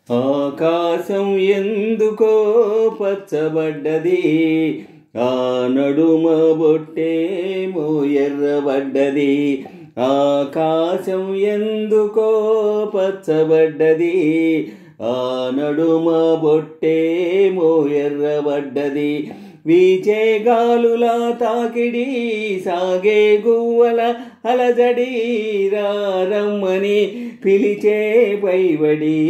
ఆకాశం ఎందుకో పచ్చబడ్డది, ఆ నడుమ బొట్టేమో ఎర్రబడ్డది. ఆకాశం ఎందుకో పచ్చబడ్డది, ఆ నడుమ బొట్టేమో ఎర్రబడ్డది. వీచే గాలుల తాకిడి, సాగే గువ్వల అలజడి, రమ్మని పిలిచే పైబడి.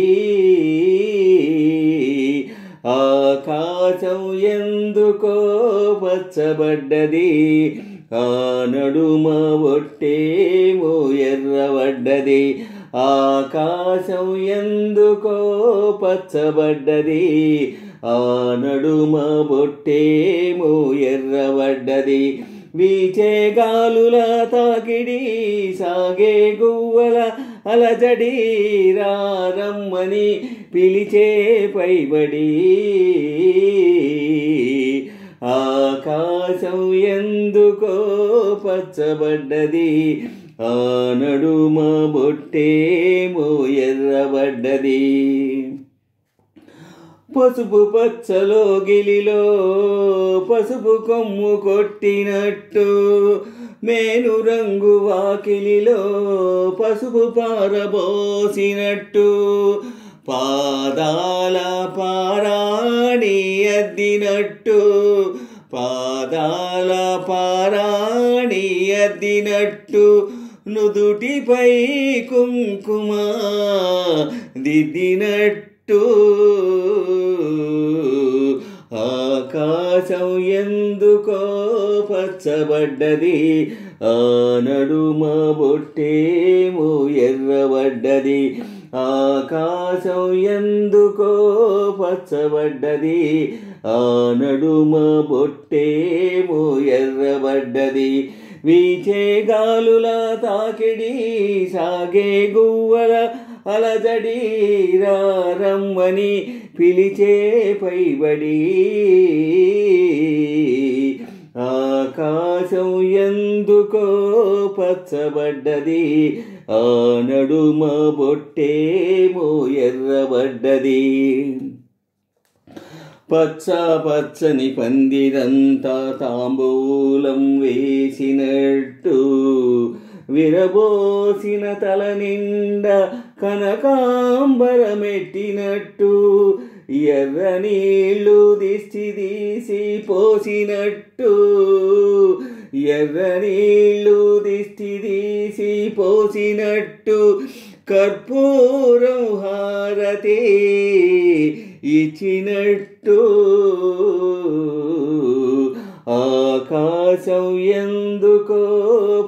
ఆకాశం ఎందుకో పచ్చబడ్డది, ఆ నడుమ బొట్టేమో ఎర్రబడ్డది. ఆకాశం ఎందుకో పచ్చబడ్డది, ఆ నడుమ బొట్టేమో ఎర్రబడ్డది. వీచే గాలుల తాకిడి, సాగే గువ్వల అలజడి, రమ్మని పిలిచే పైబడి. ఆకాశం ఎందుకో పచ్చబడ్డది, ఆ నడుమ బొట్టేమో ఎర్రబడ్డది. పసుపు పచ్చలో గిలిలో పసుపు కొమ్ము కొట్టినట్టు, మేను రంగు వాకిలిలో పసుపు పారబోసినట్టు, పాదాల పారాణి అద్దినట్టు, పాదాల పారాణి అద్దినట్టు, నుదుటిపై కుంకుమ దిద్దినట్టు. ఆకాశం ఎందుకో పచ్చబడ్డది, ఆ నడుమ బొట్టేమో ఎర్రబడ్డది. ఆకాశం ఎందుకో పచ్చబడ్డది, ఆ నడుమ బొట్టేమో ఎర్రబడ్డది. వీచే గాలుల తాకిడి, సాగే గువ్వల అలజడి, రమ్మని పిలిచే పైబడి. ఆకాశం ఎందుకో పచ్చబడ్డది, ఆ నడుమ బొట్టేమో ఎర్రబడ్డది. పచ్చ పచ్చని పందిరంతా తాంబూలం వేసినట్టు, విరబోసిన తల నిండా కనకాంబరమెట్టినట్టు, ఎర్ర నీళ్ళు దిష్టి తీసి పోసినట్టు, ఎర్ర నీళ్ళు దిష్టి తీసి పోసినట్టు, కర్పూరం హారతి ఇచ్చినట్టు. ఆకాశం ఎందుకో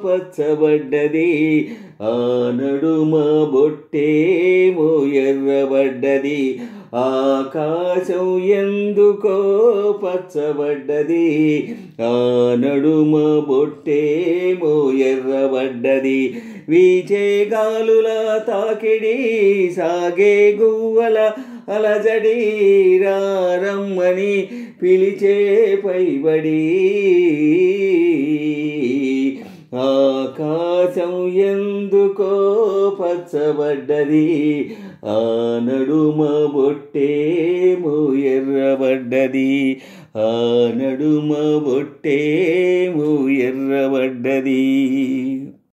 పచ్చబడ్డది, ఆ నడుమ బొట్టేమో ఎర్రబడ్డది. ఆకాశం ఎందుకో పచ్చబడ్డది, ఆ నడుమ బొట్టేమో ఎర్రబడ్డది. వీచే గాలుల తాకిడి, సాగే గువ్వల అలజడి, రమ్మని పిలిచే పైబడి. ఆకాశం ఎందుకో పచ్చబడ్డది, ఆ నడుమ బొట్టేమో ఎర్రబడ్డది. ఆ నడుమ బొట్టేమో ఎర్రబడ్డది.